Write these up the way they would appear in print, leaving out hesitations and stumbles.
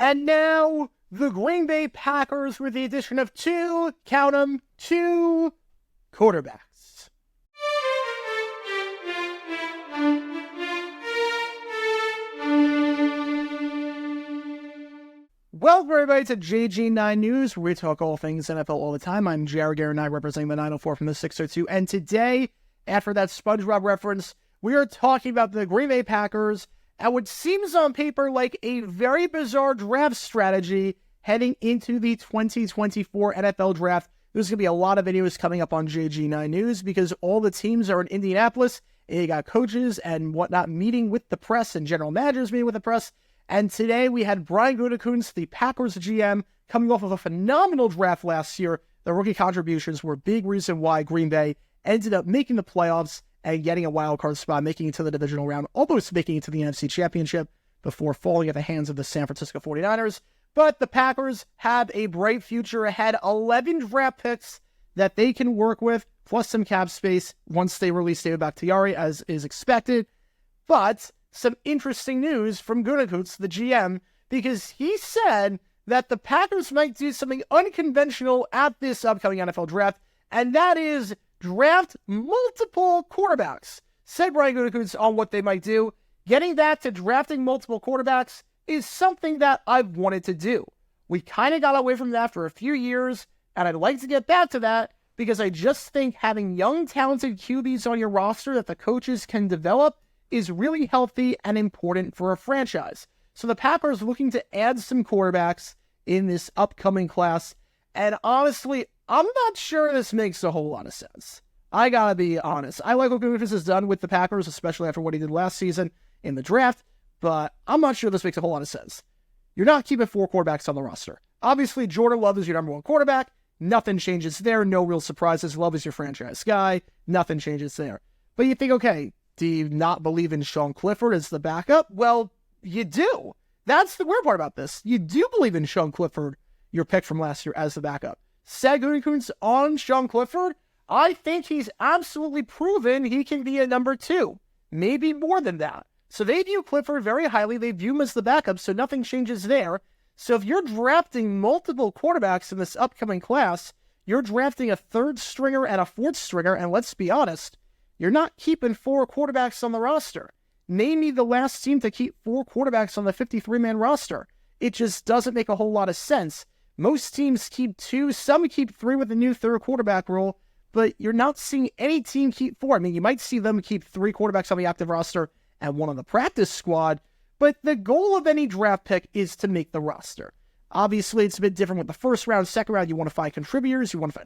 And now, the Green Bay Packers with the addition of two quarterbacks. Welcome everybody to JG9 News, where we talk all things NFL all the time. I'm Jared Garrett, and I representing the 904 from the 602. And today, after that SpongeBob reference, we are talking about the Green Bay Packers and what seems on paper like a very bizarre draft strategy heading into the 2024 NFL Draft. There's going to be a lot of videos coming up on JG9 News because all the teams are in Indianapolis, and you got coaches and whatnot meeting with the press and general managers meeting with the press. And today we had Brian Gutekunst, the Packers GM, coming off of a phenomenal draft last year. The rookie contributions were a big reason why Green Bay ended up making the playoffs and getting a wild card spot, making it to the divisional round, almost making it to the NFC Championship before falling at the hands of the San Francisco 49ers. But the Packers have a bright future ahead, 11 draft picks that they can work with, plus some cap space once they release David Bakhtiari, as is expected. But some interesting news from Gutekunst, the GM, because he said that the Packers might do something unconventional at this upcoming NFL draft, and that is draft multiple quarterbacks. Said Brian Gutekunst on what they might do. Getting back to drafting multiple quarterbacks is something that I've wanted to do. We kind of got away from that for a few years, and I'd like to get back to that because I just think having young, talented QBs on your roster that the coaches can develop is really healthy and important for a franchise. So the Packers looking to add some quarterbacks in this upcoming class, and honestly, I'm not sure this makes a whole lot of sense. I gotta be honest. I like what Gutekunst has done with the Packers, especially after what he did last season in the draft, but I'm not sure this makes a whole lot of sense. You're not keeping 4 quarterbacks on the roster. Obviously, Jordan Love is your number 1 quarterback. Nothing changes there. No real surprises. Love is your franchise guy. Nothing changes there. But you think, okay, do you not believe in Sean Clifford as the backup? Well, you do. That's the weird part about this. You do believe in Sean Clifford, your pick from last year, as the backup. Said Gutekunst on Sean Clifford, I think he's absolutely proven he can be a number 2. Maybe more than that. So they view Clifford very highly. They view him as the backup, so nothing changes there. So if you're drafting multiple quarterbacks in this upcoming class, you're drafting a 3rd stringer and a 4th stringer, and let's be honest, you're not keeping 4 quarterbacks on the roster. Name me the last team to keep 4 quarterbacks on the 53-man roster. It just doesn't make a whole lot of sense. Most teams keep 2, some keep 3 with the new 3rd quarterback rule, but you're not seeing any team keep 4. I mean, you might see them keep 3 quarterbacks on the active roster and 1 on the practice squad, but the goal of any draft pick is to make the roster. Obviously, it's a bit different with the 1st round, 2nd round. You want to find contributors, you want to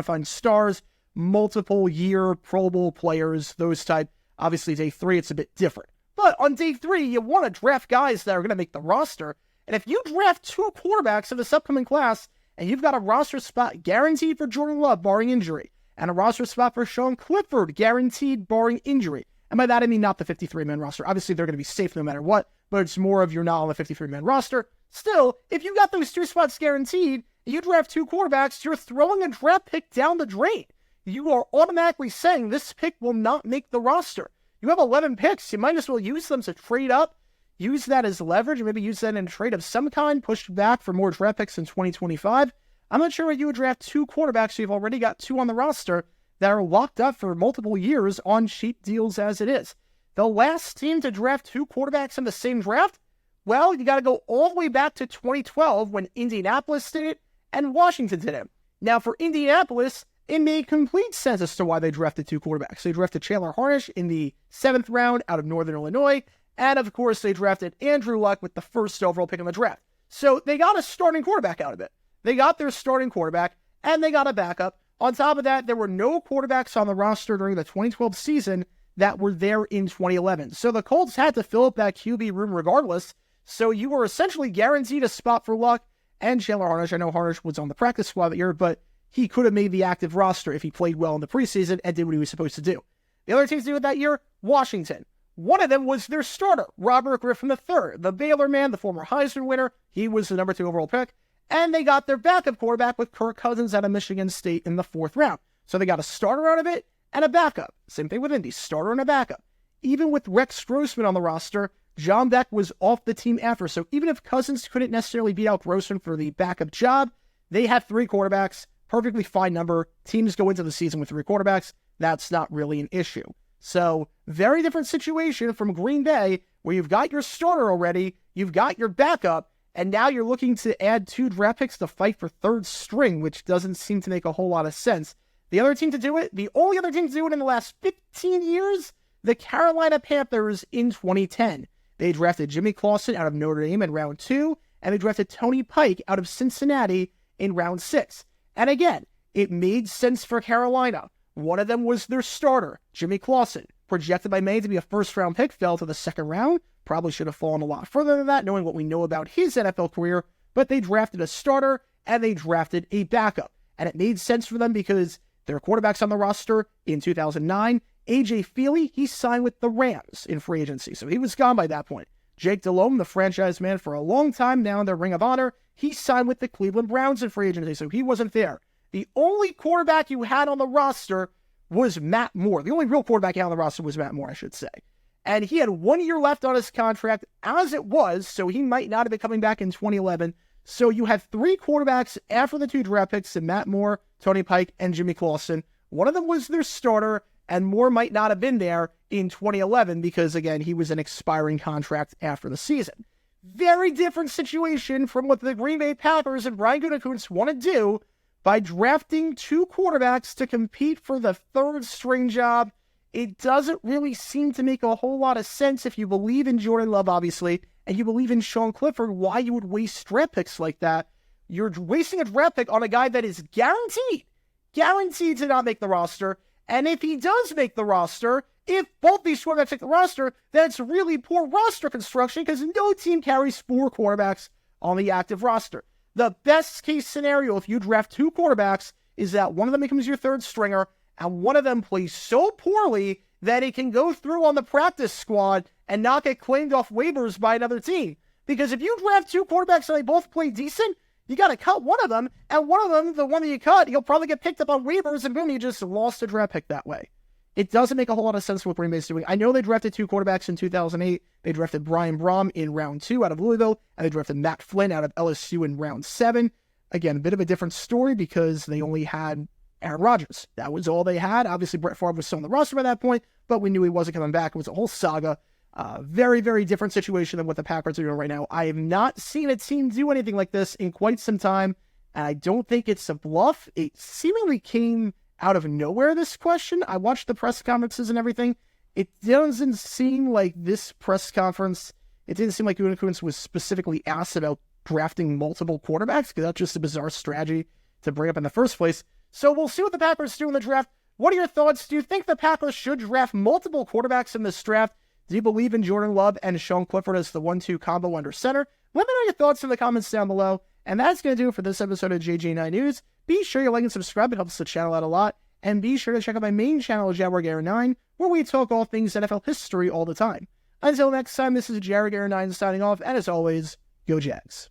find stars, multiple year Pro Bowl players, those type. Obviously, day 3, it's a bit different. But on day 3, you want to draft guys that are going to make the roster. And if you draft 2 quarterbacks in this upcoming class, and you've got a roster spot guaranteed for Jordan Love, barring injury, and a roster spot for Sean Clifford, guaranteed, barring injury. And by that, I mean not the 53-man roster. Obviously, they're going to be safe no matter what, but it's more of you're not on the 53-man roster. Still, if you got those 2 spots guaranteed, and you draft 2 quarterbacks, you're throwing a draft pick down the drain. You are automatically saying this pick will not make the roster. You have 11 picks. You might as well use them to trade up, use that as leverage, maybe use that in a trade of some kind, push back for more draft picks in 2025. I'm not sure why you would draft 2 quarterbacks, so you've already got 2 on the roster that are locked up for multiple years on cheap deals as it is. The last team to draft 2 quarterbacks in the same draft? Well, you got to go all the way back to 2012 when Indianapolis did it and Washington did it. Now, for Indianapolis, it made complete sense as to why they drafted 2 quarterbacks. They drafted Chandler Harnish in the 7th round out of Northern Illinois, and of course, they drafted Andrew Luck with the 1st overall pick in the draft. So they got a starting quarterback out of it. They got their starting quarterback, and they got a backup. On top of that, there were no quarterbacks on the roster during the 2012 season that were there in 2011. So the Colts had to fill up that QB room regardless. So you were essentially guaranteed a spot for Luck and Chandler Harnish. I know Harnish was on the practice squad that year, but he could have made the active roster if he played well in the preseason and did what he was supposed to do. The other teams to do it that year, Washington. One of them was their starter, Robert Griffin III, the Baylor man, the former Heisman winner. He was the number 2 overall pick. And they got their backup quarterback with Kirk Cousins out of Michigan State in the 4th round. So they got a starter out of it and a backup. Same thing with Indy, starter and a backup. Even with Rex Grossman on the roster, John Beck was off the team after. So even if Cousins couldn't necessarily beat out Grossman for the backup job, they had 3 quarterbacks, perfectly fine number. Teams go into the season with 3 quarterbacks. That's not really an issue. So very different situation from Green Bay, where you've got your starter already, you've got your backup, and now you're looking to add 2 draft picks to fight for third string, which doesn't seem to make a whole lot of sense. The other team to do it, the only other team to do it in the last 15 years, the Carolina Panthers in 2010. They drafted Jimmy Clausen out of Notre Dame in round 2, and they drafted Tony Pike out of Cincinnati in round 6. And again, it made sense for Carolina. One of them was their starter, Jimmy Clausen, projected by many to be a first-round pick, fell to the second round. Probably should have fallen a lot further than that, knowing what we know about his NFL career. But they drafted a starter, and they drafted a backup. And it made sense for them because their quarterbacks on the roster in 2009, A.J. Feely, he signed with the Rams in free agency, so he was gone by that point. Jake Delhomme, the franchise man for a long time now in their Ring of Honor, he signed with the Cleveland Browns in free agency, so he wasn't there. The only quarterback you had on the roster was Matt Moore. The only real quarterback you had on the roster was Matt Moore, I should say. And he had 1 year left on his contract as it was, so he might not have been coming back in 2011. So you had 3 quarterbacks after the 2 draft picks, and Matt Moore, Tony Pike, and Jimmy Clausen. One of them was their starter, and Moore might not have been there in 2011 because, again, he was an expiring contract after the season. Very different situation from what the Green Bay Packers and Brian Gutekunst want to do by drafting 2 quarterbacks to compete for the third string job. It doesn't really seem to make a whole lot of sense if you believe in Jordan Love, obviously, and you believe in Sean Clifford, why you would waste draft picks like that. You're wasting a draft pick on a guy that is guaranteed to not make the roster. And if he does make the roster, if both these quarterbacks make the roster, then it's really poor roster construction because no team carries 4 quarterbacks on the active roster. The best case scenario, if you draft 2 quarterbacks, is that one of them becomes your third stringer, and one of them plays so poorly that it can go through on the practice squad and not get claimed off waivers by another team. Because if you draft 2 quarterbacks and they both play decent, you got to cut one of them, and one of them, the one that you cut, you'll probably get picked up on waivers, and boom, you just lost a draft pick that way. It doesn't make a whole lot of sense what Green Bay's doing. I know they drafted 2 quarterbacks in 2008. They drafted Brian Brom in round 2 out of Louisville, and they drafted Matt Flynn out of LSU in round 7. Again, a bit of a different story because they only had Aaron Rodgers. That was all they had. Obviously, Brett Favre was still on the roster by that point, but we knew he wasn't coming back. It was a whole saga. Very, very different situation than what the Packers are doing right now. I have not seen a team do anything like this in quite some time, and I don't think it's a bluff. It seemingly came out of nowhere, this question. I watched the press conferences and everything. It doesn't seem like this press conference, it didn't seem like Gutekunst was specifically asked about drafting multiple quarterbacks, because that's just a bizarre strategy to bring up in the first place. So we'll see what the Packers do in the draft. What are your thoughts? Do you think the Packers should draft multiple quarterbacks in this draft? Do you believe in Jordan Love and Sean Clifford as the 1-2 combo under center? Let me know your thoughts in the comments down below. And that's going to do it for this episode of JJ9 News. Be sure you like and subscribe. It helps the channel out a lot. And be sure to check out my main channel, Jaguar9, where we talk all things NFL history all the time. Until next time, this is Jaguar9 signing off. And as always, go Jags.